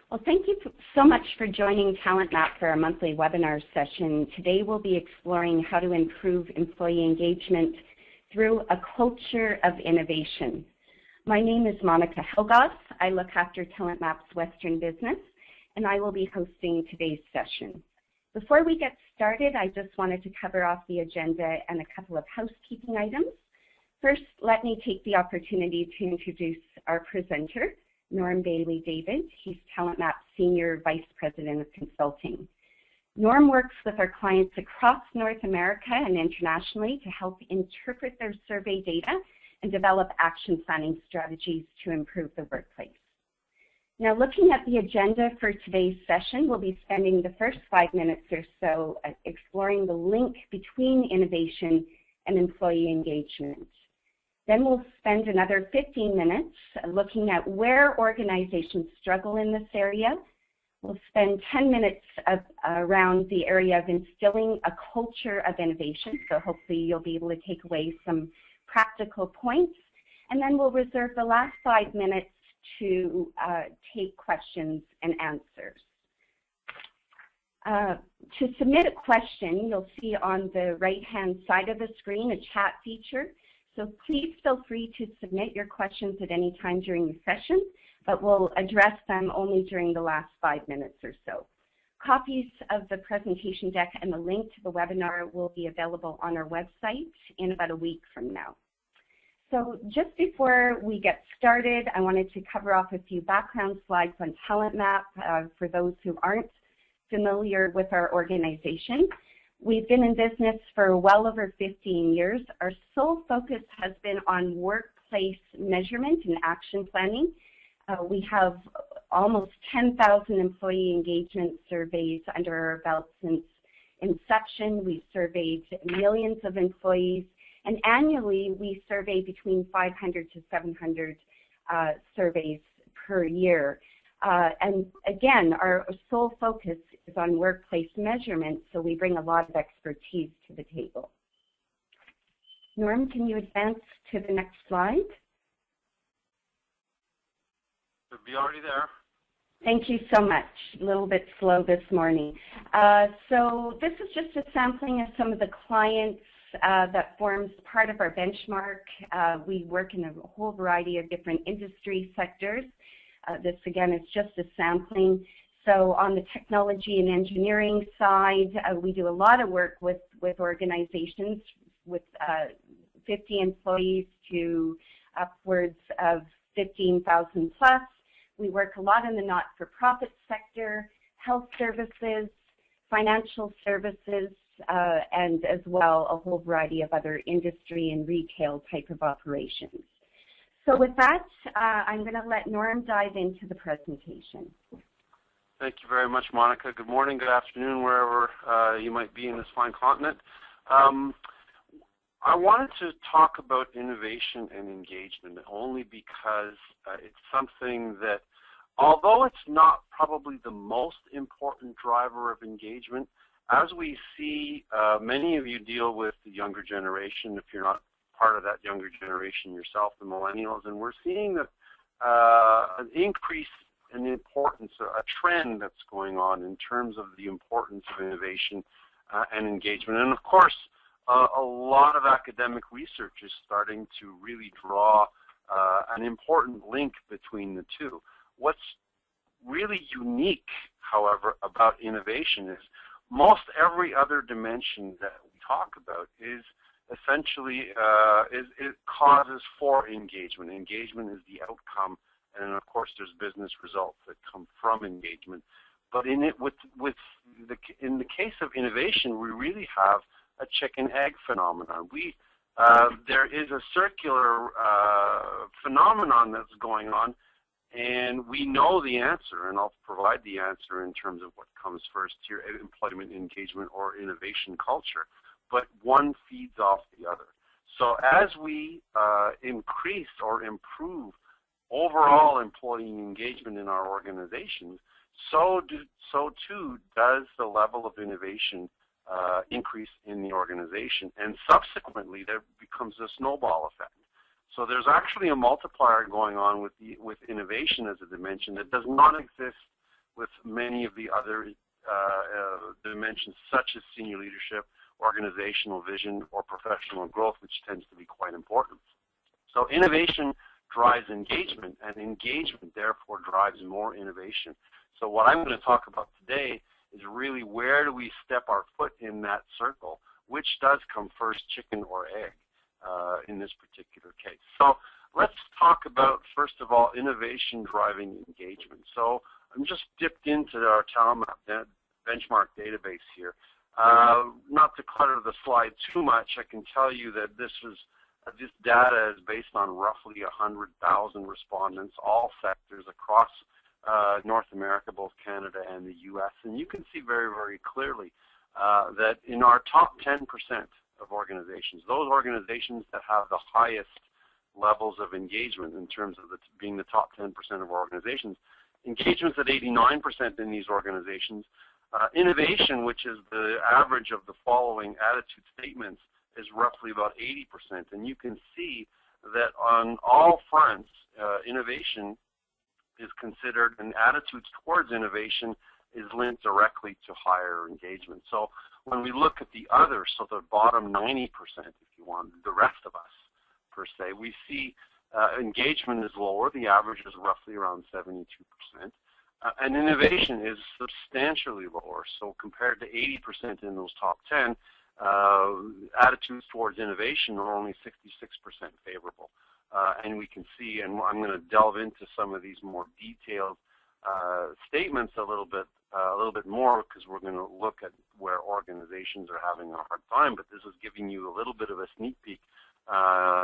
Well, thank you so much for joining TalentMap for our monthly webinar session. Today we'll be exploring how to improve employee engagement through a culture of innovation. My name is Monica Helgoth. I look after TalentMap's Western business, and I will be hosting today's session. Before we get started, I just wanted to cover off the agenda and a couple of housekeeping items. First, let me take the opportunity to introduce our presenter, Norm Baillie-David. He's TalentMap's Senior Vice President of Consulting. Norm works with our clients across North America and internationally to help interpret their survey data and develop action planning strategies to improve the workplace. Now, looking at the agenda for today's session, we'll be spending the first 5 minutes or so exploring the link between innovation and employee engagement. Then we'll spend another 15 minutes looking at where organizations struggle in this area. We'll spend 10 minutes around the area of instilling a culture of innovation, so hopefully you'll be able to take away some practical points. And then we'll reserve the last 5 minutes to take questions and answers. To submit a question, you'll see on the right-hand side of the screen a chat feature. So please feel free to submit your questions at any time during the session, but we'll address them only during the last 5 minutes or so. Copies of the presentation deck and the link to the webinar will be available on our website in about a week from now. So just before we get started, I wanted to cover off a few background slides on TalentMap for those who aren't familiar with our organization. We've been in business for well over 15 years. Our sole focus has been on workplace measurement and action planning. We have almost 10,000 employee engagement surveys under our belt since inception. We've surveyed millions of employees, and annually we survey between 500 to 700 surveys per year. And again, our sole focus is on workplace measurement, so we bring a lot of expertise to the table. Norm, can you advance to the next slide? Should be already there. Thank you so much. A little bit slow this morning. So this is just a sampling of some of the clients that forms part of our benchmark. We work in a whole variety of different industry sectors. This, again, is just a sampling. So on the technology and engineering side, we do a lot of work with organizations with 50 employees to upwards of 15,000 plus. We work a lot in the not-for-profit sector, health services, financial services, and as well a whole variety of other industry and retail type of operations. So with that, I'm going to let Norm dive into the presentation. Thank you very much, Monica. Good morning, good afternoon, wherever you might be in this fine continent. I wanted to talk about innovation and engagement only because it's something that, although it's not probably the most important driver of engagement, as we see many of you deal with the younger generation, if you're not part of that younger generation yourself, the millennials, and we're seeing that an increase in the importance, a trend that's going on in terms of the importance of innovation and engagement. And of course, a lot of academic research is starting to really draw an important link between the two. What's really unique, however, about innovation is most every other dimension that we talk about is essentially it causes for engagement. Engagement is the outcome, and of course there's business results that come from engagement. But in the case of innovation, we really have a chicken-egg phenomenon. There is a circular phenomenon that's going on, and we know the answer, and I'll provide the answer in terms of what comes first here, employment, engagement, or innovation culture. But one feeds off the other. So as we increase or improve overall employee engagement in our organizations, so too does the level of innovation increase in the organization, and subsequently there becomes a snowball effect. So there's actually a multiplier going on with innovation as a dimension that does not exist with many of the other dimensions, such as senior leadership, organizational vision, or professional growth, which tends to be quite important. So innovation drives engagement, and engagement therefore drives more innovation. So what I'm going to talk about today is really where do we step our foot in that circle, which does come first, chicken or egg, in this particular case. So let's talk about, first of all, innovation driving engagement. So I'm just dipped into our TalentMap benchmark database here. Not to clutter the slide too much, I can tell you that this data is based on roughly 100,000 respondents, all sectors across North America, both Canada and the U.S. And you can see very, very clearly that in our top 10% of organizations, those organizations that have the highest levels of engagement in terms of being the top 10% of organizations, engagement's at 89% in these organizations. Innovation, which is the average of the following attitude statements, is roughly about 80%. And you can see that on all fronts, innovation is considered, and attitudes towards innovation is linked directly to higher engagement. So when we look at the others, so the bottom 90%, if you want, the rest of us, per se, we see engagement is lower. The average is roughly around 72%. And innovation is substantially lower. So compared to 80% in those top 10, attitudes towards innovation are only 66% favorable. And we can see, and I'm going to delve into some of these more detailed statements a little bit more, because we're going to look at where organizations are having a hard time. But this is giving you a little bit of a sneak peek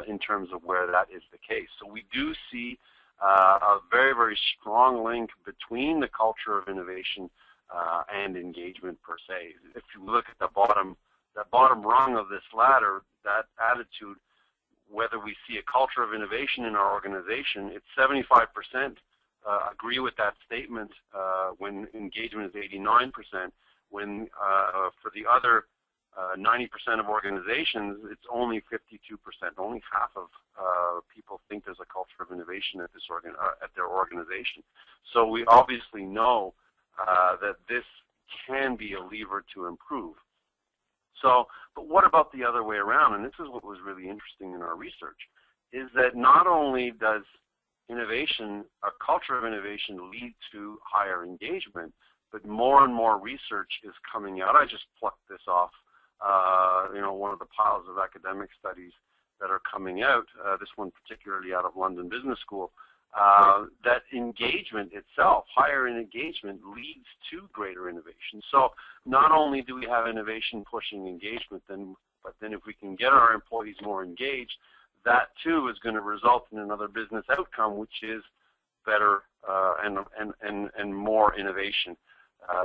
in terms of where that is the case. So we do see a very, very strong link between the culture of innovation and engagement per se. If you look at the bottom rung of this ladder, that attitude, whether we see a culture of innovation in our organization, it's 75% agree with that statement when engagement is 89%. When for the other 90% of organizations, it's only 52%. Only half of people think there's a culture of innovation at their organization. So we obviously know that this can be a lever to improve. So, but what about the other way around? And this is what was really interesting in our research, is that not only does innovation, a culture of innovation, lead to higher engagement, but more and more research is coming out. I just plucked this off, one of the piles of academic studies that are coming out, this one particularly out of London Business School, that engagement itself, higher engagement, leads to greater innovation. So not only do we have innovation pushing engagement, but then if we can get our employees more engaged, that too is going to result in another business outcome, which is better and more innovation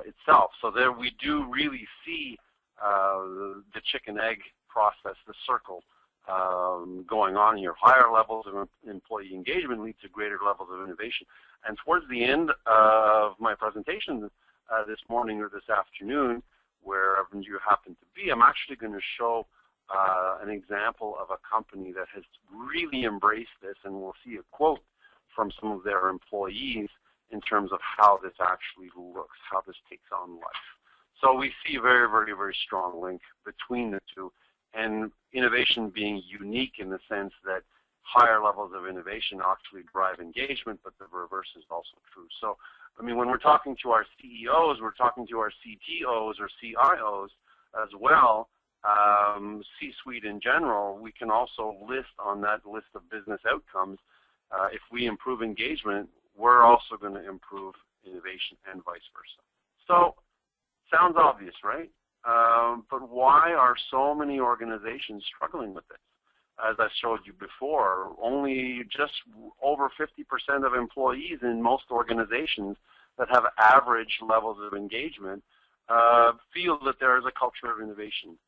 itself. So there we do really see the chicken-egg process, the circle, going on here. Higher levels of employee engagement lead to greater levels of innovation. And towards the end of my presentation this morning or this afternoon, wherever you happen to be, I'm actually going to show an example of a company that has really embraced this, and we'll see a quote from some of their employees in terms of how this actually looks, how this takes on life. So we see a very, very, very strong link between the two, and innovation being unique in the sense that higher levels of innovation actually drive engagement, but the reverse is also true. So, I mean, when we're talking to our CEOs, we're talking to our CTOs or CIOs as well, C-suite in general, we can also list on that list of business outcomes, if we improve engagement, we're also going to improve innovation and vice versa. So, sounds obvious, right? But why are so many organizations struggling with this? As I showed you before, only just over 50% of employees in most organizations that have average levels of engagement feel that there is a culture of innovation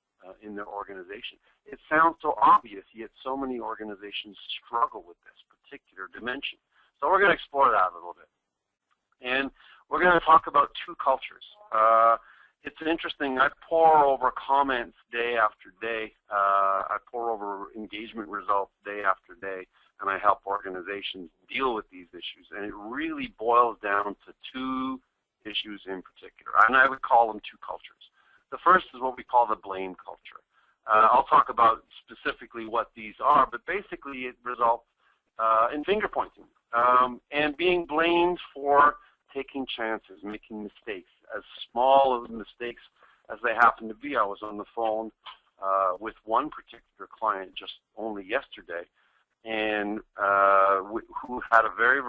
in their organization. It sounds so obvious, yet so many organizations struggle with this particular dimension. So we're going to explore that a little bit. And we're going to talk about two cultures. It's interesting, I pore over comments day after day. I pore over engagement results day after day, and I help organizations deal with these issues. And it really boils down to two issues in particular, and I would call them two cultures. The first is what we call the blame culture. I'll talk about specifically what these are, but basically it results in finger pointing and being blamed for taking chances, making mistakes, as small of mistakes as they happen to be. I was on the phone with one particular client just only yesterday, and who had a very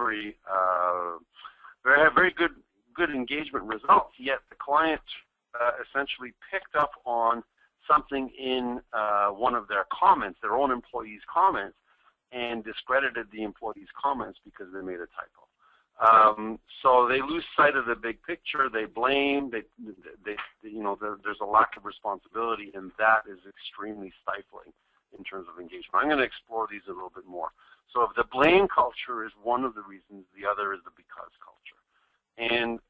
good engagement results. Yet the client essentially picked up on something in one of their comments, their own employees' comments, and discredited the employees' comments because they made a typo. So they lose sight of the big picture. They blame. There's a lack of responsibility, and that is extremely stifling in terms of engagement. I'm going to explore these a little bit more. So if the blame culture is one of the reasons, the other is the because culture. And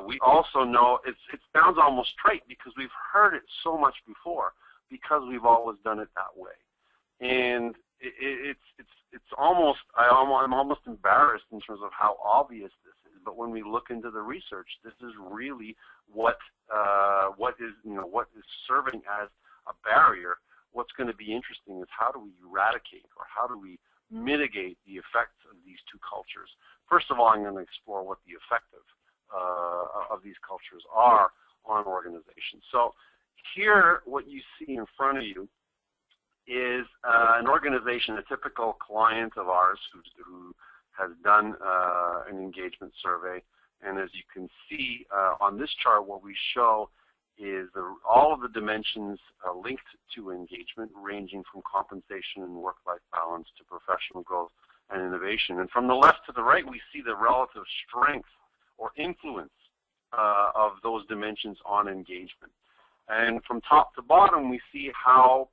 we also know it sounds almost trite because we've heard it so much before because we've always done it that way. And it's almost, I'm almost embarrassed in terms of how obvious this is. But when we look into the research, this is really what is serving as a barrier. What's going to be interesting is how do we eradicate or how do we mitigate the effects of these two cultures. First of all, I'm going to explore what the effect of these cultures are on organizations. So here, what you see in front of you is an organization, a typical client of ours who has done an engagement survey. And as you can see on this chart, what we show is all of the dimensions linked to engagement, ranging from compensation and work-life balance to professional growth and innovation. And from the left to the right, we see the relative strength or influence of those dimensions on engagement. And from top to bottom, we see how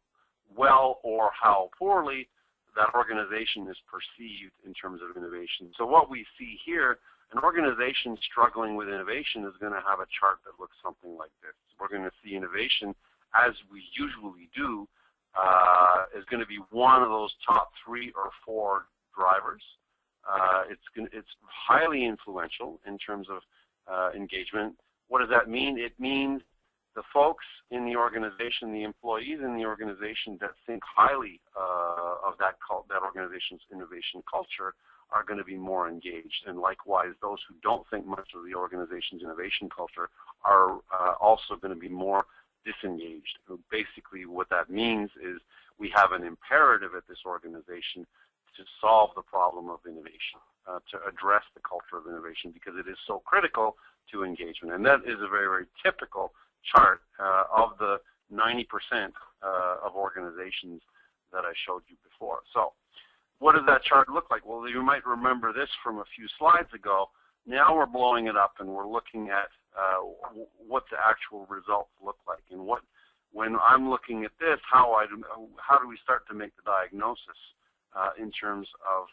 well or how poorly that organization is perceived in terms of innovation. So what we see here, an organization struggling with innovation is going to have a chart that looks something like this. We're going to see innovation, as we usually do, is going to be one of those top 3 or 4 drivers. It's highly influential in terms of engagement. What does that mean? It means the folks in the organization, the employees in the organization that think highly of that organization's innovation culture are going to be more engaged. And likewise, those who don't think much of the organization's innovation culture are also going to be more disengaged. Basically, what that means is we have an imperative at this organization to solve the problem of innovation, to address the culture of innovation, because it is so critical to engagement. And that is a very, very typical chart of the 90% of organizations that I showed you before. So what does that chart look like? Well, you might remember this from a few slides ago. Now we're blowing it up and we're looking at what the actual results look like. And when I'm looking at this, how do we start to make the diagnosis in terms of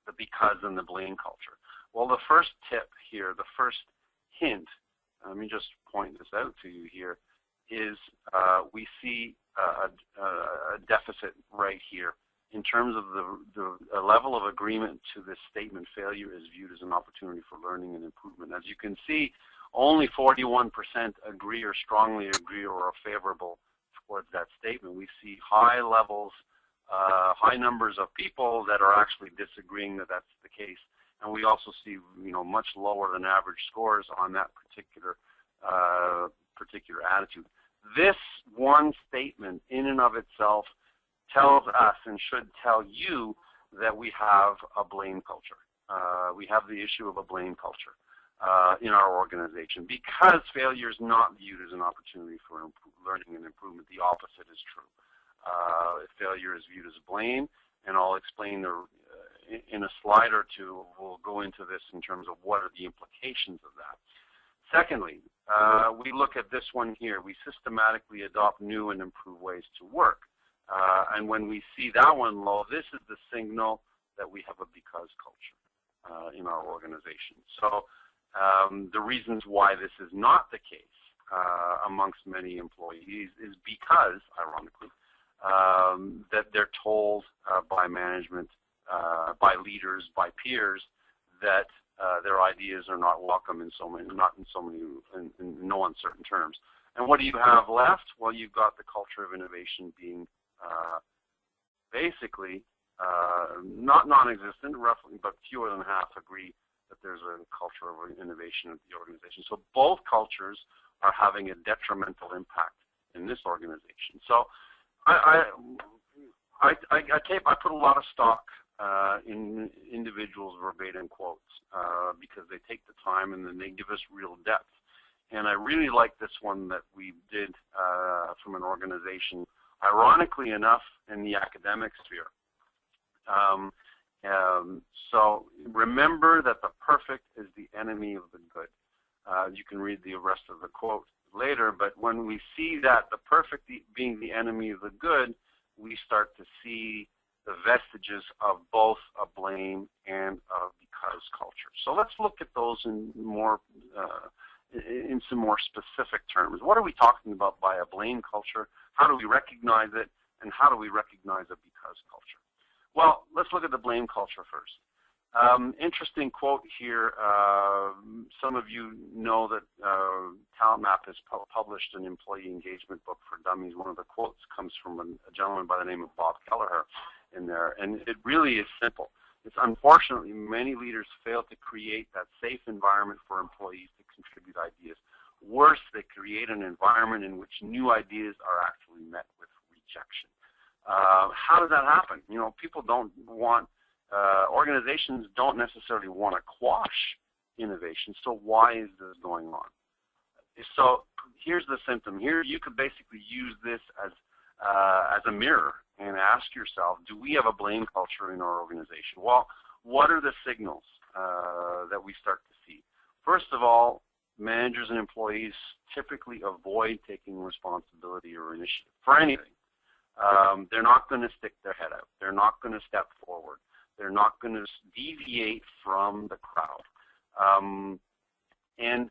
the because and the blame culture? Well, the first tip here, the first hint, let me just point this out to you here, is we see a deficit right here in terms of the level of agreement to this statement. Failure is viewed as an opportunity for learning and improvement. As you can see, only 41% agree or strongly agree or are favorable towards that statement. We see high levels, high numbers of people that are actually disagreeing that that's the case. And we also see, much lower than average scores on that particular attitude. This one statement in and of itself tells us and should tell you that we have a blame culture. We have the issue of a blame culture in our organization, because failure is not viewed as an opportunity for learning and improvement. The opposite is true. Failure is viewed as blame, and I'll explain in a slide or two. We'll go into this in terms of what are the implications of that. Secondly, we look at this one here. We systematically adopt new and improved ways to work. And when we see that one low, this is the signal that we have a because culture in our organization. So the reasons why this is not the case amongst many employees is because, ironically, that they're told by management, by leaders, by peers, that their ideas are not welcome in no uncertain terms. And what do you have left? Well, you've got the culture of innovation being basically not non-existent, roughly, but fewer than half agree that there's a culture of innovation at the organization. So both cultures are having a detrimental impact in this organization. So I put a lot of stock in individuals' verbatim quotes because they take the time and then they give us real depth. And I really like this one that we did from an organization, ironically enough, in the academic sphere. So remember that the perfect is the enemy of the good. You can read the rest of the quote later, but when we see that the perfect being the enemy of the good, we start to see the vestiges of both a blame and a because culture. So let's look at those in more in some more specific terms. What are we talking about by a blame culture? How do we recognize it? And how do we recognize a because culture? Well, let's look at the blame culture first. Interesting quote here. Some of you know that TalentMap has published an employee engagement book for dummies. One of the quotes comes from a gentleman by the name of Bob Kelleher in there, and it really is simple. It's unfortunately many leaders fail to create that safe environment for employees to contribute ideas. Worse, they create an environment in which new ideas are actually met with rejection. How does that happen? You know, people don't want, organizations don't necessarily want to quash innovation, so why is this going on? So here's the symptom. Here you could basically use this as a mirror and ask yourself, do we have a blame culture in our organization? Well, what are the signals that we start to see? First of all, managers and employees typically avoid taking responsibility or initiative for anything. They're not going to stick their head out. They're not going to step forward. They're not going to deviate from the crowd. And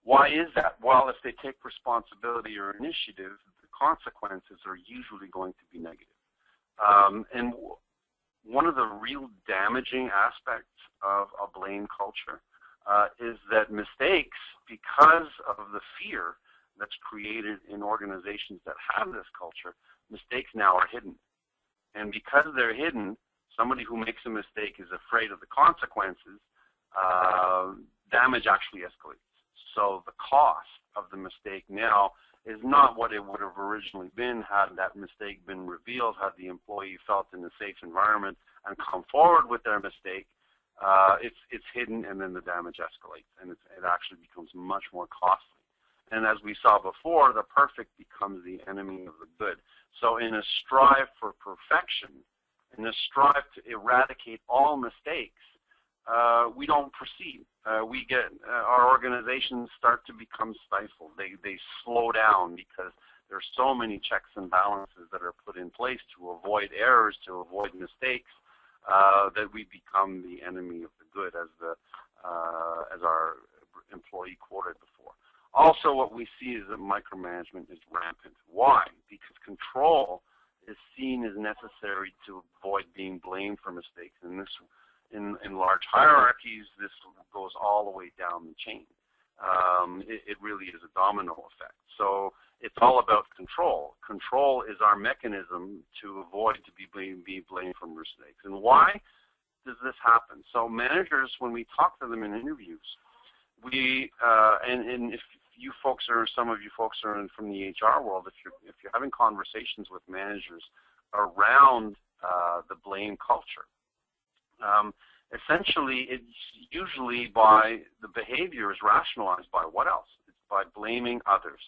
why is that? Well, if they take responsibility or initiative, the consequences are usually going to be negative. And one of the real damaging aspects of a blame culture is that mistakes, because of the fear that's created in organizations that have this culture, mistakes now are hidden. And because they're hidden, somebody who makes a mistake is afraid of the consequences, damage actually escalates. So the cost of the mistake now is not what it would have originally been had that mistake been revealed, had the employee felt in a safe environment and come forward with their mistake. It's hidden, and then the damage escalates, and it actually becomes much more costly. And as we saw before, the perfect becomes the enemy of the good. So in a strive for perfection, in a strive to eradicate all mistakes, we don't proceed. We get our organizations start to become stifled. They slow down because there's so many checks and balances that are put in place to avoid errors, to avoid mistakes, that we become the enemy of the good, as our employee quoted before. Also, what we see is that micromanagement is rampant. Why? Because control is seen as necessary to avoid being blamed for mistakes. And this, in large hierarchies, this goes all the way down the chain. It really is a domino effect. So it's all about control. Control is our mechanism to avoid to be blamed for mistakes. And why does this happen? So managers, when we talk to them in interviews, we and if you folks or some of you folks are from the HR world, if you're having conversations with managers around the blame culture, essentially it's usually by the behavior is rationalized by what else? It's by blaming others.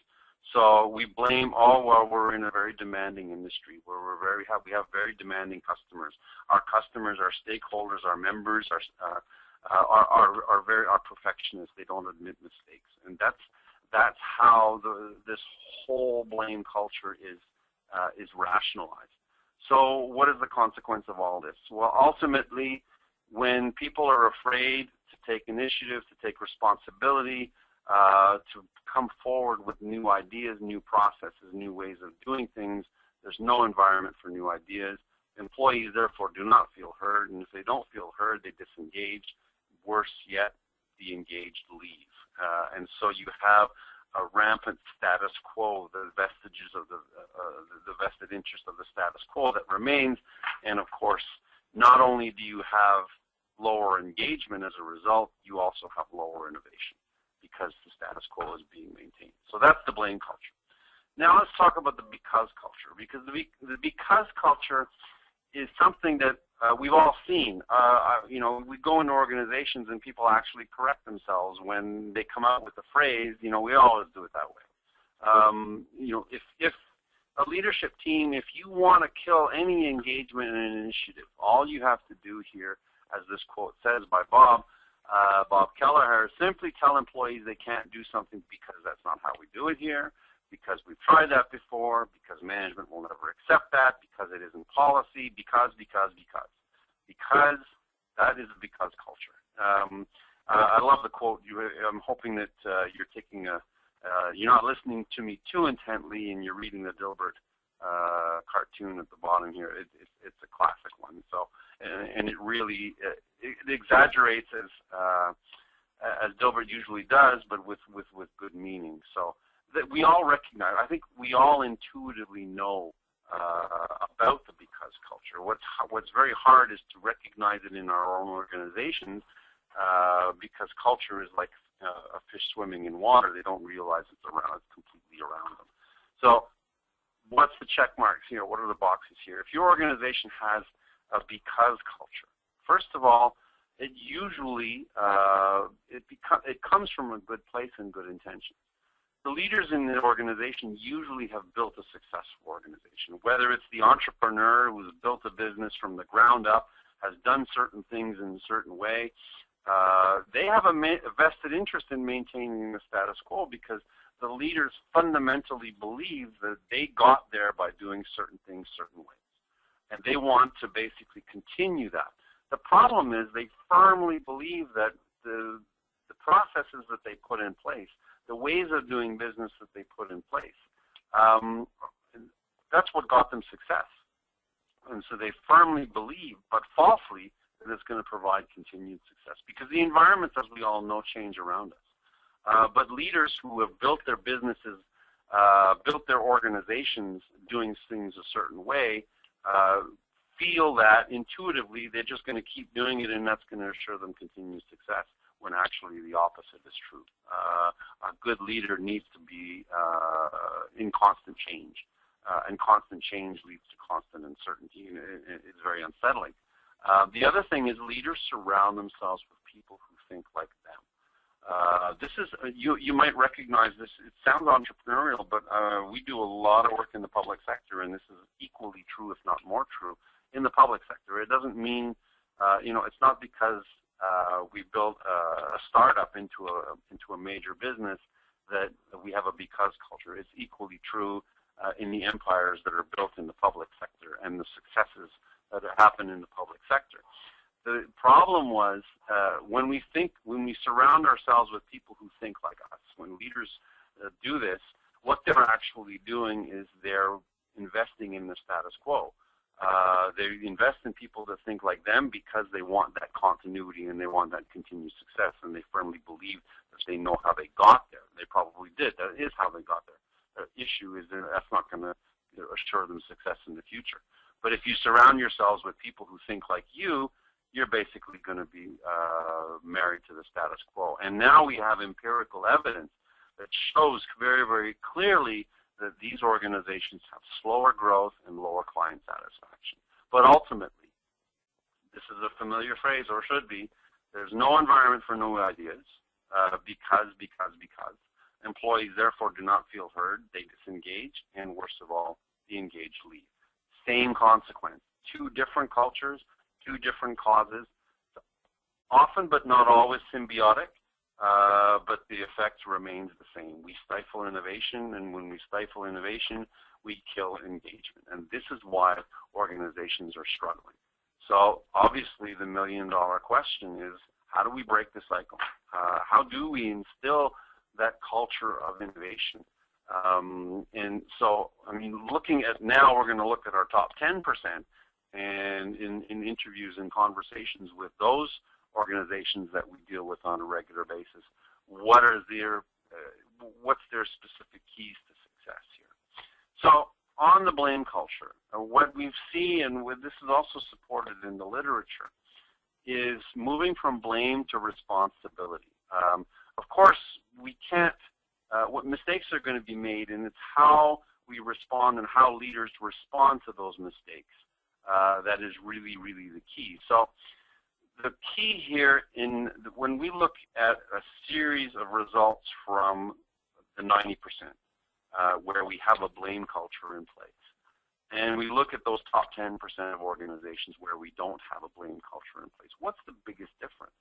So we blame, oh, well, we're in a very demanding industry where we have very demanding customers. Our customers, our stakeholders, our members are perfectionists. They don't admit mistakes, and that's how this whole blame culture is rationalized. So what is the consequence of all this? Well, ultimately, when people are afraid to take initiative, to take responsibility, to come forward with new ideas, new processes, new ways of doing things, there's no environment for new ideas. Employees, therefore, do not feel heard, and if they don't feel heard, they disengage. worse yet, the engaged leave. And so you have a rampant status quo, the vestiges of the vested interest of the status quo that remains. And of course, not only do you have lower engagement as a result, you also have lower innovation because the status quo is being maintained. So that's the blame culture. Now let's talk about the because culture, because the because culture is something that we've all seen. You know, we go into organizations and people actually correct themselves when they come out with the phrase, you know, we always do it that way. You know, if a leadership team, if you want to kill any engagement in an initiative, all you have to do here, as this quote says by Bob Kelleher, simply tell employees they can't do something because that's not how we do it here, because we've tried that before, because management will never accept that, because it isn't policy, because that is a because culture. I love the quote. I'm hoping that you're taking you're not listening to me too intently and you're reading the Dilbert cartoon at the bottom here. It's a classic one. So, and it really it exaggerates as Dilbert usually does, but with good meaning. So that we all recognize. I think we all intuitively know about the because culture. What's very hard is to recognize it in our own organizations because culture is like a fish swimming in water. They don't realize it's completely around them. So what's the check marks here? What are the boxes here? If your organization has a because culture, first of all, it usually it comes from a good place and good intentions. The leaders in the organization usually have built a successful organization, whether it's the entrepreneur who's built a business from the ground up, has done certain things in a certain way. They have a vested interest in maintaining the status quo because the leaders fundamentally believe that they got there by doing certain things certain ways. And they want to basically continue that. The problem is they firmly believe that the processes that they put in place, the ways of doing business that they put in place, that's what got them success. And so they firmly believe, but falsely, that it's going to provide continued success. Because the environments, as we all know, change around us. But leaders who have built their businesses, built their organizations doing things a certain way, feel that intuitively they're just going to keep doing it and that's going to assure them continued success, when actually the opposite is true. A good leader needs to be in constant change, and constant change leads to constant uncertainty, and it's very unsettling. The other thing is leaders surround themselves with people who think like them. This is you might recognize this. It sounds entrepreneurial, but we do a lot of work in the public sector, and this is equally true, if not more true, in the public sector. It doesn't mean, it's not because we built a startup into a major business that we have a because culture. It's equally true in the empires that are built in the public sector and the successes that happen in the public sector. The problem was when we surround ourselves with people who think like us, when leaders do this, what they're actually doing is they're investing in the status quo. They invest in people that think like them because they want that continuity and they want that continued success, and they firmly believe that they know how they got there. They probably did. That is how they got there. The issue is that that's not going to assure them success in the future. But if you surround yourselves with people who think like you, you're basically going to be married to the status quo. And now we have empirical evidence that shows very, very clearly that these organizations have slower growth and lower client satisfaction. But ultimately, this is a familiar phrase, or should be, there's no environment for new ideas because. Employees therefore do not feel heard, they disengage, and worst of all, the engaged leave. Same consequence. Two different cultures, two different causes, often but not always symbiotic, but the effect remains the same. We stifle innovation, and when we stifle innovation, we kill engagement. And this is why organizations are struggling. So obviously the million-dollar question is, how do we break the cycle? How do we instill that culture of innovation? And so, looking at now, we're going to look at our top 10%, and in interviews and conversations with those organizations that we deal with on a regular basis. What are their, what's their specific keys to success here? So on the blame culture, what we've seen, and this is also supported in the literature, is moving from blame to responsibility. Of course, we can't, what mistakes are going to be made, and it's how we respond and how leaders respond to those mistakes that is really, really the key. So the key here, when we look at a series of results from the 90%, where we have a blame culture in place, and we look at those top 10% of organizations where we don't have a blame culture in place, what's the biggest difference?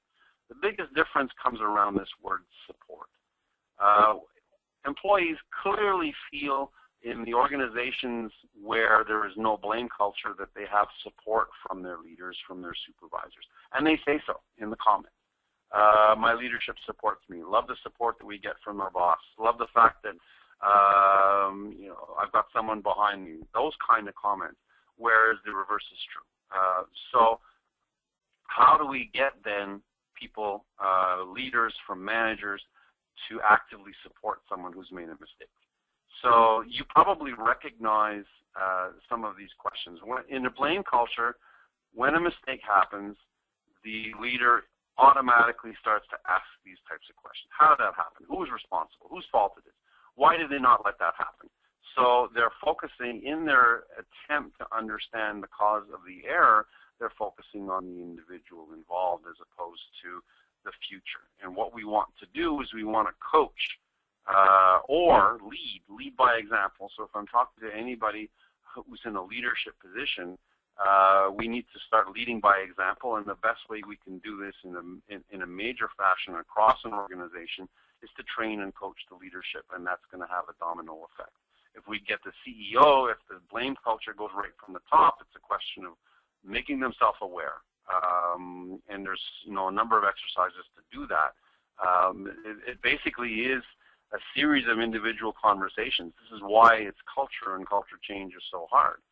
The biggest difference comes around this word support. Employees clearly feel in the organizations where there is no blame culture that they have support from their leaders, from their supervisors. And they say so in the comments. My leadership supports me. Love the support that we get from our boss. Love the fact that you know, I've got someone behind me. Those kind of comments, whereas the reverse is true. So how do we get then people, leaders from managers, to actively support someone who's made a mistake? So you probably recognize some of these questions. In a blame culture, when a mistake happens, the leader automatically starts to ask these types of questions. How did that happen? Who was responsible? Whose fault it is? Why did they not let that happen? So they're focusing, in their attempt to understand the cause of the error, they're focusing on the individual involved as opposed to the future. And what we want to do is we want to coach or lead by example. So if I'm talking to anybody who's in a leadership position, we need to start leading by example, and the best way we can do this in a major fashion across an organization is to train and coach the leadership, and that's going to have a domino effect. If we get the CEO, if the blame culture goes right from the top, it's a question of making them self-aware. And there's, you know, a number of exercises to do that. It basically is a series of individual conversations. This is why it's culture, and culture change is so hard,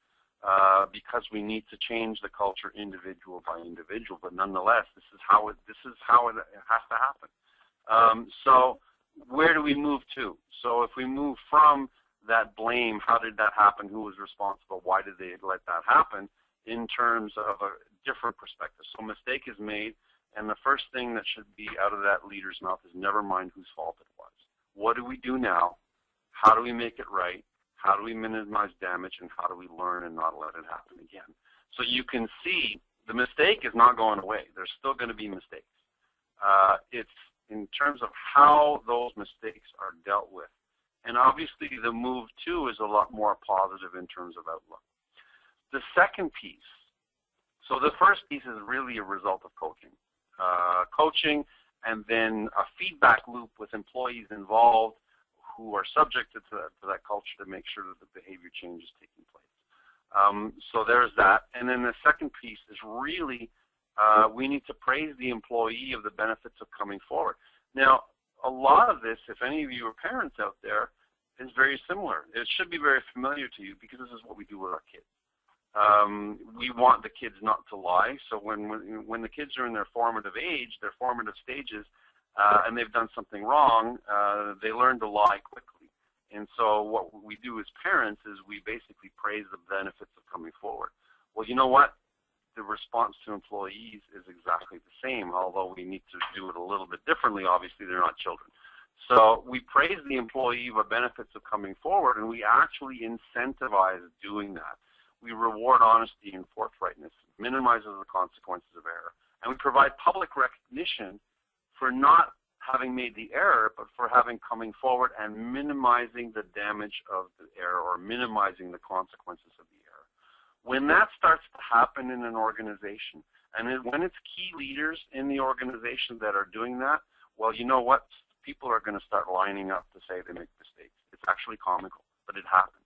because we need to change the culture individual by individual. But nonetheless, this is how it has to happen. So where do we move to? So if we move from that blame, how did that happen? Who was responsible? Why did they let that happen? In terms of a different perspective. So a mistake is made, and the first thing that should be out of that leader's mouth is never mind whose fault it was. What do we do now? How do we make it right? How do we minimize damage? And how do we learn and not let it happen again? So you can see the mistake is not going away. There's still going to be mistakes. It's in terms of how those mistakes are dealt with. And obviously the move too is a lot more positive in terms of outlook. The second piece, so the first piece is really a result of coaching. Coaching and then a feedback loop with employees involved who are subjected to that culture to make sure that the behavior change is taking place. So there's that. And then the second piece is really we need to praise the employee of the benefits of coming forward. Now, a lot of this, if any of you are parents out there, is very similar. It should be very familiar to you because this is what we do with our kids. We want the kids not to lie. So when the kids are in their formative age, their formative stages, and they've done something wrong, they learn to lie quickly. And so what we do as parents is we basically praise the benefits of coming forward. Well, you know what? The response to employees is exactly the same, although we need to do it a little bit differently. Obviously, they're not children. So we praise the employee for benefits of coming forward, and we actually incentivize doing that. We reward honesty and forthrightness, minimizes the consequences of error, and we provide public recognition for not having made the error, but for having coming forward and minimizing the damage of the error or minimizing the consequences of the error. When that starts to happen in an organization, and when it's key leaders in the organization that are doing that, well, you know what? People are going to start lining up to say they make mistakes. It's actually comical, but it happens.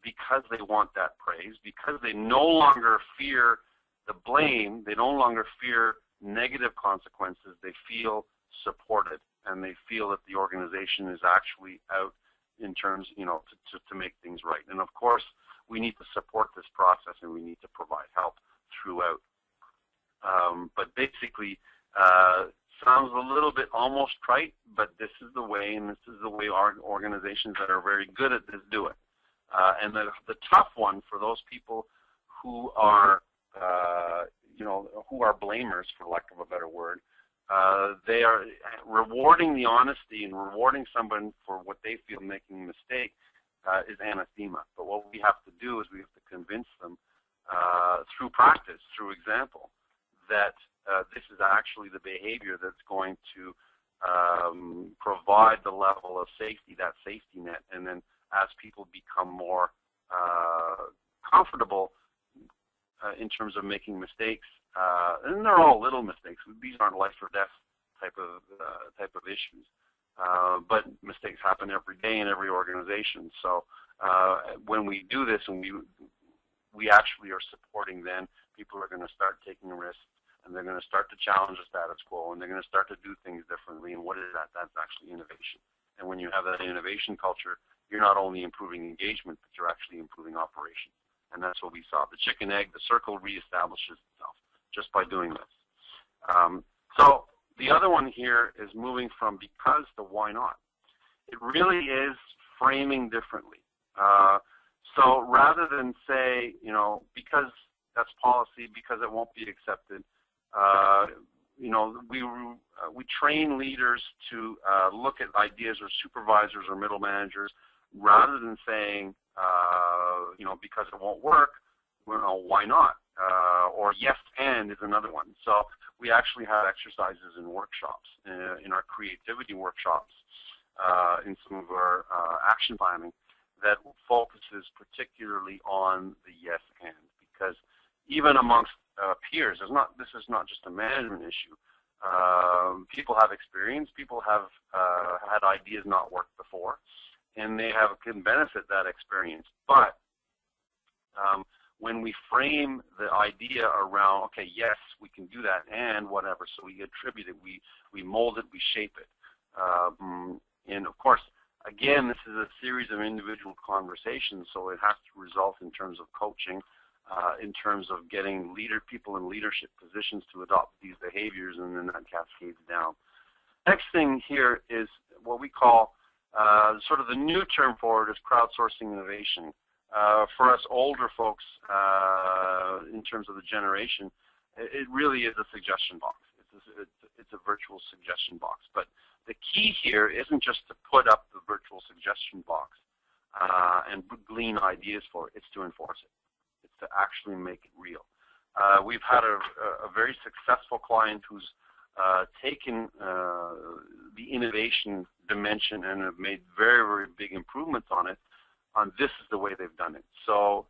Because they want that praise, because they no longer fear the blame, they no longer fear negative consequences, they feel supported, and they feel that the organization is actually out in terms, you know, to make things right. And of course, we need to support this process, and we need to provide help throughout. But basically, Sounds a little bit almost trite, but this is the way, and this is the way our organizations that are very good at this do it. And the tough one for those people who are, who are blamers, for lack of a better word, they are rewarding the honesty and rewarding someone for what they feel making a mistake is anathema. But what we have to do is we have to convince them through practice, through example, that this is actually the behavior that's going to provide the level of safety, that safety net. And then as people become more comfortable in terms of making mistakes, and they're all little mistakes. These aren't life or death type of issues. But mistakes happen every day in every organization. So when we do this, and we actually are supporting, then people are going to start taking risks, and they're going to start to challenge the status quo, and they're going to start to do things differently. And what is that? That's actually innovation. And when you have that innovation culture, you're not only improving engagement, but you're actually improving operations. And that's what we saw. The chicken egg, the circle reestablishes itself just by doing this. So the other one here is moving from because to why not. It really is framing differently. So rather than say, because that's policy, because it won't be accepted, we train leaders to look at ideas, or supervisors or middle managers, rather than saying, because it won't work, why not? Or yes and is another one. So we actually have exercises and workshops, in our creativity workshops, in some of our action planning, that focuses particularly on the yes and, because even amongst peers, this is not just a management issue. People have experience, people have had ideas not work before, and they can benefit that experience. But when we frame the idea around, okay, yes, we can do that, and whatever, so we attribute it, we mold it, we shape it. And of course, again, this is a series of individual conversations, so it has to result in terms of coaching, in terms of getting people in leadership positions to adopt these behaviors, and then that cascades down. Next thing here is what we call sort of the new term for it is crowdsourcing innovation. For us older folks, in terms of the generation, it really is a suggestion box. It's a virtual suggestion box. But the key here isn't just to put up the virtual suggestion box and glean ideas for it. It's to enforce it. It's to actually make it real. We've had a very successful client who's taken the innovation dimension and have made very, very big improvements on it. This is the way they've done it. So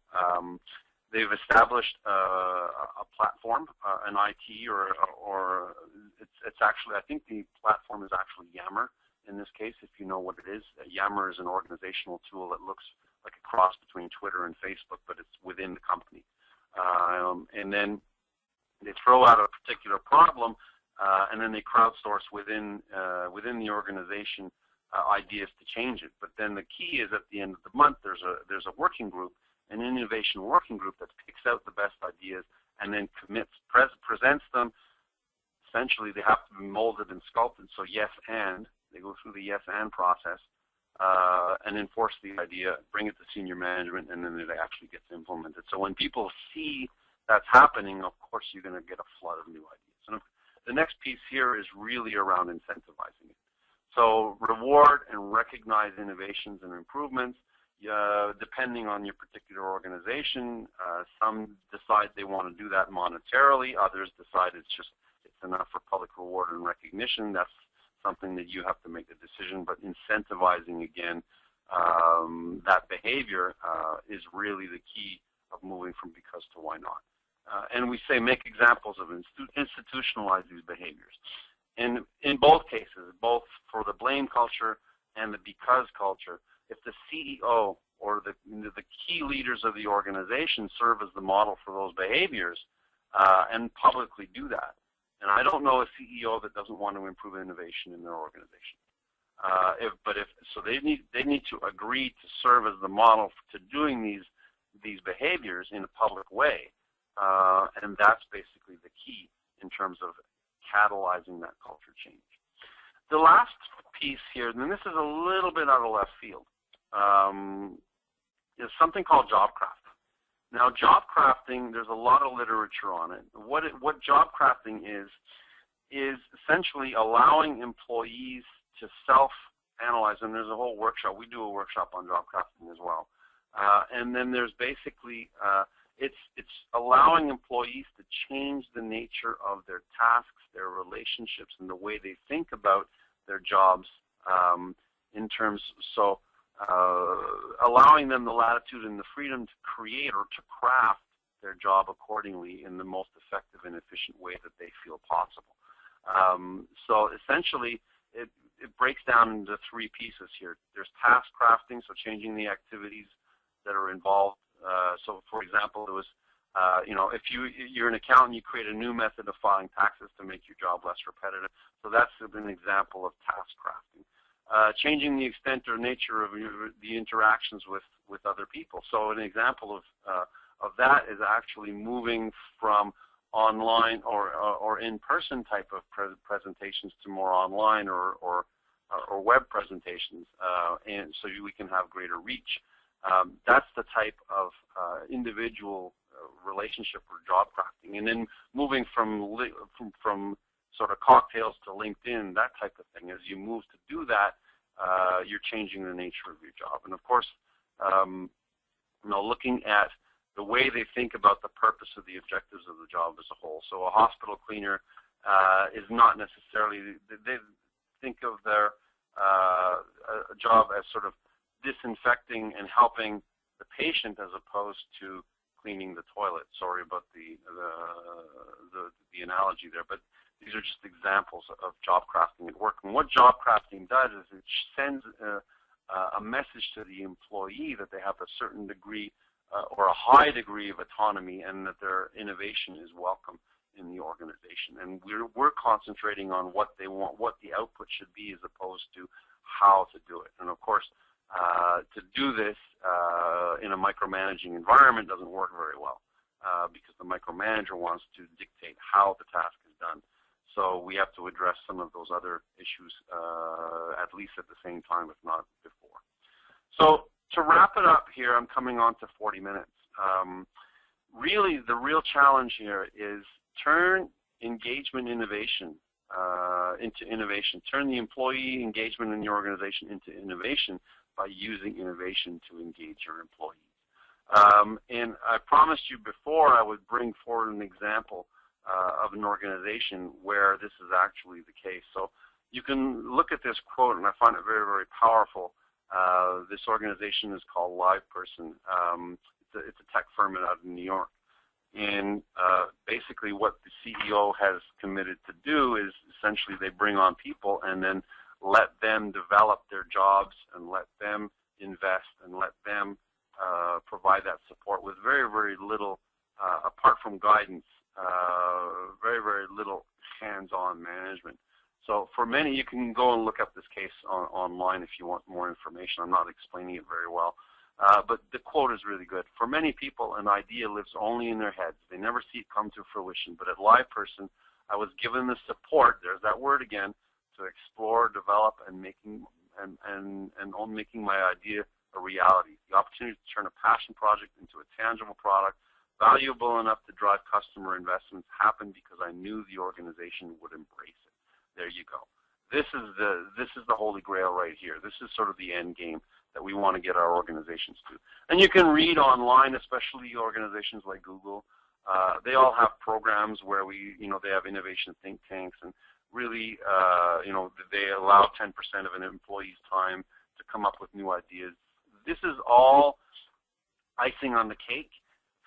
they've established a platform, an IT, or it's actually, I think the platform is actually Yammer in this case, if you know what it is. Yammer is an organizational tool that looks like a cross between Twitter and Facebook, but it's within the company. And then they throw out a particular problem, and then they crowdsource within the organization ideas to change it. But then the key is at the end of the month, there's a working group, an innovation working group that picks out the best ideas and then presents them. Essentially, they have to be molded and sculpted. So yes and, they go through the yes and process and enforce the idea, bring it to senior management, and then it actually gets implemented. So when people see that's happening, of course you're going to get a flood of new ideas. And the next piece here is really around incentivizing it. So reward and recognize innovations and improvements, depending on your particular organization. Some decide they want to do that monetarily. Others decide it's enough for public reward and recognition. That's something that you have to make the decision. But incentivizing, again, that behavior is really the key of moving from because to why not. And we say make examples of institutionalize these behaviors. And in both cases, both for the blame culture and the because culture, if the CEO or the key leaders of the organization serve as the model for those behaviors and publicly do that, and I don't know a CEO that doesn't want to improve innovation in their organization. So they need to agree to serve as the model to doing these behaviors in a public way, and that's basically the key in terms of catalyzing that culture change. The last piece here, and this is a little bit out of left field, is something called job craft. Now, job crafting, there's a lot of literature on it. What job crafting is essentially allowing employees to self-analyze, and there's a whole workshop. We do a workshop on job crafting as well. And then there's basically, it's allowing employees to change the nature of their tasks, their relationships, and the way they think about their jobs in terms, so allowing them the latitude and the freedom to create or to craft their job accordingly in the most effective and efficient way that they feel possible. So essentially, it breaks down into three pieces here. There's task crafting, so changing the activities that are involved. So for example, it was, if you're an accountant, you create a new method of filing taxes to make your job less repetitive. So that's an example of task crafting. Changing the extent or nature of the interactions with other people. So an example of that is actually moving from online or in-person type of presentations to more online or web presentations, and so we can have greater reach. That's the type of individual relationship or job crafting. And then moving from sort of cocktails to LinkedIn, that type of thing. As you move to do that, you're changing the nature of your job. And of course, looking at the way they think about the purpose of the objectives of the job as a whole. So a hospital cleaner is not necessarily, they think of their a job as sort of disinfecting and helping the patient as opposed to cleaning the toilet. Sorry about the analogy there, but these are just examples of job crafting at work. And what job crafting does is it sends a message to the employee that they have a certain degree or a high degree of autonomy and that their innovation is welcome in the organization. And we're concentrating on what they want, what the output should be, as opposed to how to do it. And of course, to do this in a micromanaging environment doesn't work very well because the micromanager wants to dictate how the task is done. So we have to address some of those other issues at least at the same time, if not before. So to wrap it up here, I'm coming on to 40 minutes. Really, the real challenge here is turn engagement innovation into innovation. Turn the employee engagement in your organization into innovation by using innovation to engage your employees. And I promised you before I would bring forward an example of an organization where this is actually the case. So you can look at this quote, and I find it very, very powerful. This organization is called LivePerson. It's a tech firm out of New York. And basically what the CEO has committed to do is essentially they bring on people and then let them develop their jobs and let them invest and let them provide that support with very, very little, apart from guidance, very, very little hands-on management. So for many, you can go and look up this case online if you want more information. I'm not explaining it very well. But the quote is really good. For many people, an idea lives only in their heads. They never see it come to fruition. But at LivePerson, I was given the support, there's that word again, to explore, develop, and making my idea a reality. The opportunity to turn a passion project into a tangible product, valuable enough to drive customer investments, happened because I knew the organization would embrace it. There you go. This is the holy grail right here. This is sort of the end game that we want to get our organizations to. And you can read online, especially organizations like Google. They all have programs where they have innovation think tanks, and really, they allow 10% of an employee's time to come up with new ideas. This is all icing on the cake.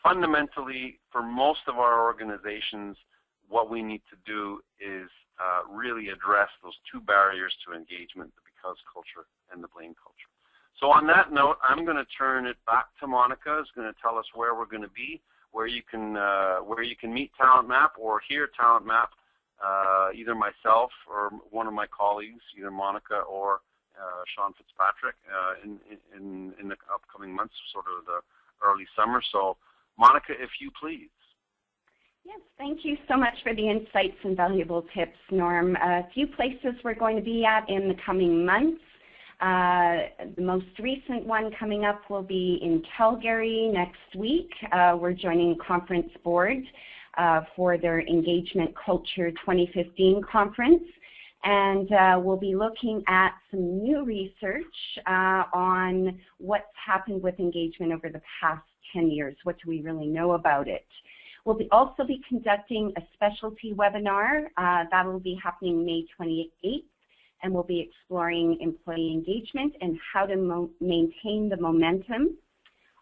Fundamentally, for most of our organizations, what we need to do is really address those two barriers to engagement, the because culture and the blame culture. So on that note, I'm going to turn it back to Monica, who's going to tell us where we're going to be, where you can meet TalentMap or hear TalentMap, either myself or one of my colleagues, either Monica or Sean Fitzpatrick, in the upcoming months, sort of the early summer. So Monica, if you please. Yes, thank you so much for the insights and valuable tips, Norm. A few places we're going to be at in the coming months. The most recent one coming up will be in Calgary next week. We're joining Conference Board for their Engagement Culture 2015 conference. And we'll be looking at some new research on what's happened with engagement over the past 10 years. What do we really know about it? We'll also be conducting a specialty webinar that will be happening May 28th, and we'll be exploring employee engagement and how to maintain the momentum.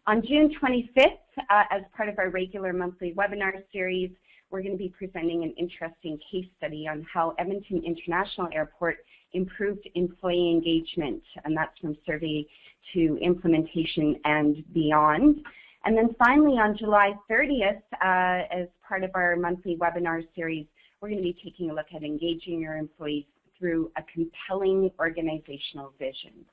On June 25th, as part of our regular monthly webinar series, we're going to be presenting an interesting case study on how Edmonton International Airport improved employee engagement, and that's from survey to implementation and beyond. And then finally, on July 30th, as part of our monthly webinar series, we're going to be taking a look at engaging your employees through a compelling organizational vision.